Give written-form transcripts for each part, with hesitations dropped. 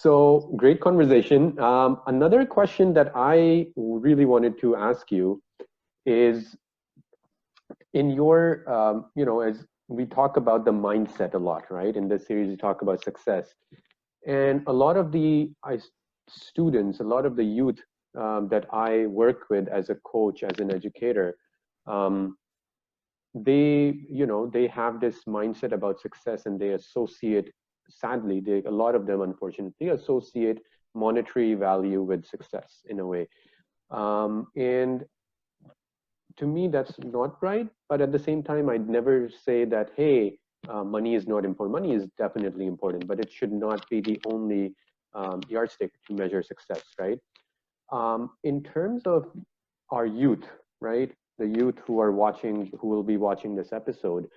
So great conversation. Another question that I really wanted to ask you is in your, as we talk about the mindset a lot, right? In this series, we talk about success. And a lot of the students, a lot of the youth that I work with as a coach, as an educator, um, they have this mindset about success and they associate, sadly, a lot of them, unfortunately, associate monetary value with success in a way. And to me, that's not right. But at the same time, I'd never say that, hey, money is not important. Money is definitely important, but it should not be the only yardstick to measure success, right? In terms of our youth, right? The youth who are watching, who will be watching this episode,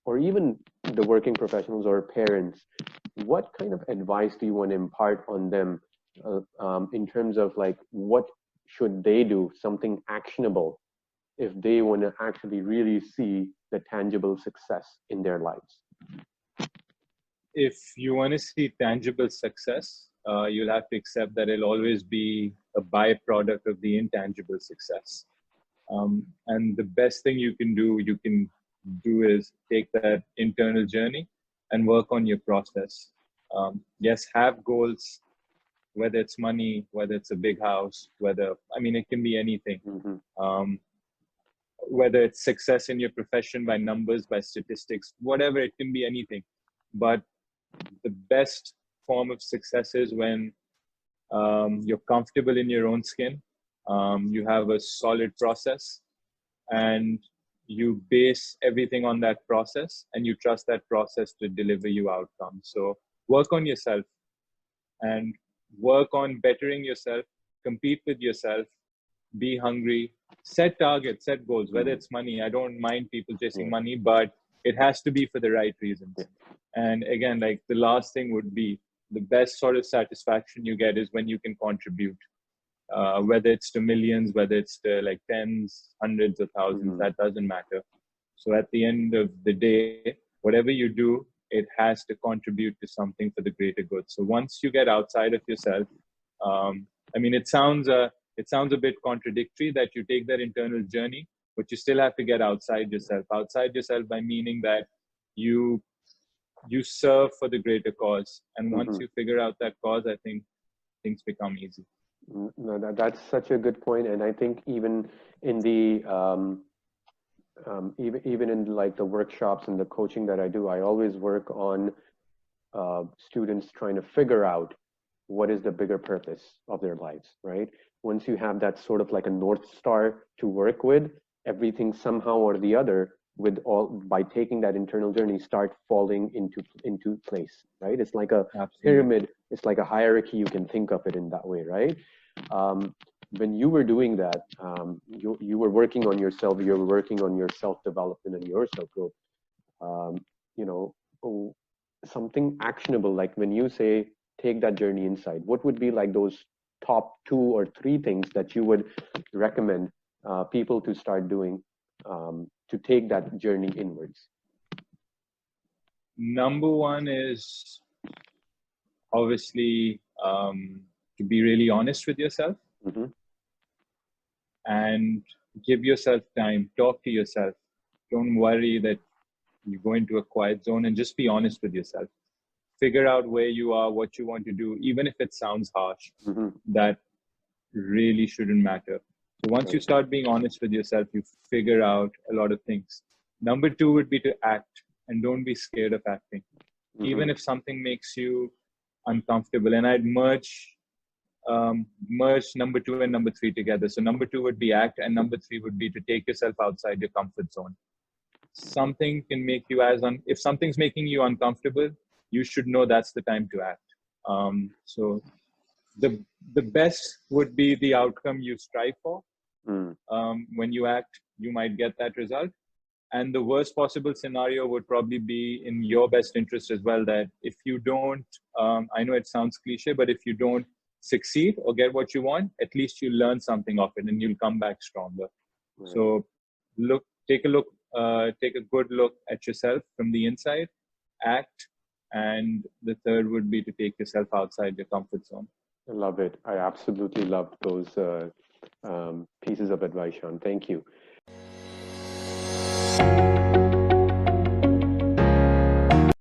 or even the working professionals or parents, what kind of advice do you want to impart on them in terms of like what should they do, something actionable, if they want to actually really see the tangible success in their lives? If you want to see tangible success, you'll have to accept that it'll always be a byproduct of the intangible success. And the best thing you can do is take that internal journey and work on your process. Yes, have goals, whether it's money, whether it's a big house, it can be anything. Whether it's success in your profession by numbers, by statistics, whatever, it can be anything. But the best form of success is when you're comfortable in your own skin, you have a solid process, and you base everything on that process, and you trust that process to deliver you outcomes. So work on yourself and work on bettering yourself, compete with yourself, be hungry, set targets, set goals, whether it's money. I don't mind people chasing money, but it has to be for the right reasons. And again, like the last thing would be the best sort of satisfaction you get is when you can contribute, whether it's to millions, whether it's to like tens, hundreds of thousands, that doesn't matter. So at the end of the day, whatever you do, it has to contribute to something for the greater good. So once you get outside of yourself, it sounds a bit contradictory that you take that internal journey, but you still have to get outside yourself. Outside yourself by meaning that you serve for the greater cause. And once you figure out that cause, I think things become easy. No, that's such a good point. And I think even in the even in like the workshops and the coaching that I do, I always work on students trying to figure out what is the bigger purpose of their lives, right? Once you have that sort of like a North Star to work with, everything somehow or the other by taking that internal journey start falling into place, right? It's like a pyramid, it's like a hierarchy. You can think of it in that way, right? When you were doing that, you were working on yourself, you were working on your self-development and your self-growth. Something actionable, like when you say take that journey inside, what would be like those top 2 or 3 things that you would recommend people to start doing to take that journey inwards? Number one is obviously to be really honest with yourself and give yourself time, talk to yourself. Don't worry that you go into a quiet zone, and just be honest with yourself. Figure out where you are, what you want to do, even if it sounds harsh. That really shouldn't matter. So once you start being honest with yourself, you figure out a lot of things. Number 2 would be to act, and don't be scared of acting. Even if something makes you uncomfortable. And I'd merge number 2 and number 3 together. So number 2 would be act, and number 3 would be to take yourself outside your comfort zone. Something can make you if something's making you uncomfortable, you should know that's the time to act. So the best would be the outcome you strive for. When you act, you might get that result. And the worst possible scenario would probably be in your best interest as well, that if you don't, I know it sounds cliche, but if you don't succeed or get what you want, at least you learn something of it and you'll come back stronger. So take a good look at yourself from the inside, act, And the third would be to take yourself outside your comfort zone. I love it. I absolutely loved those pieces of advice, Shan. Thank you.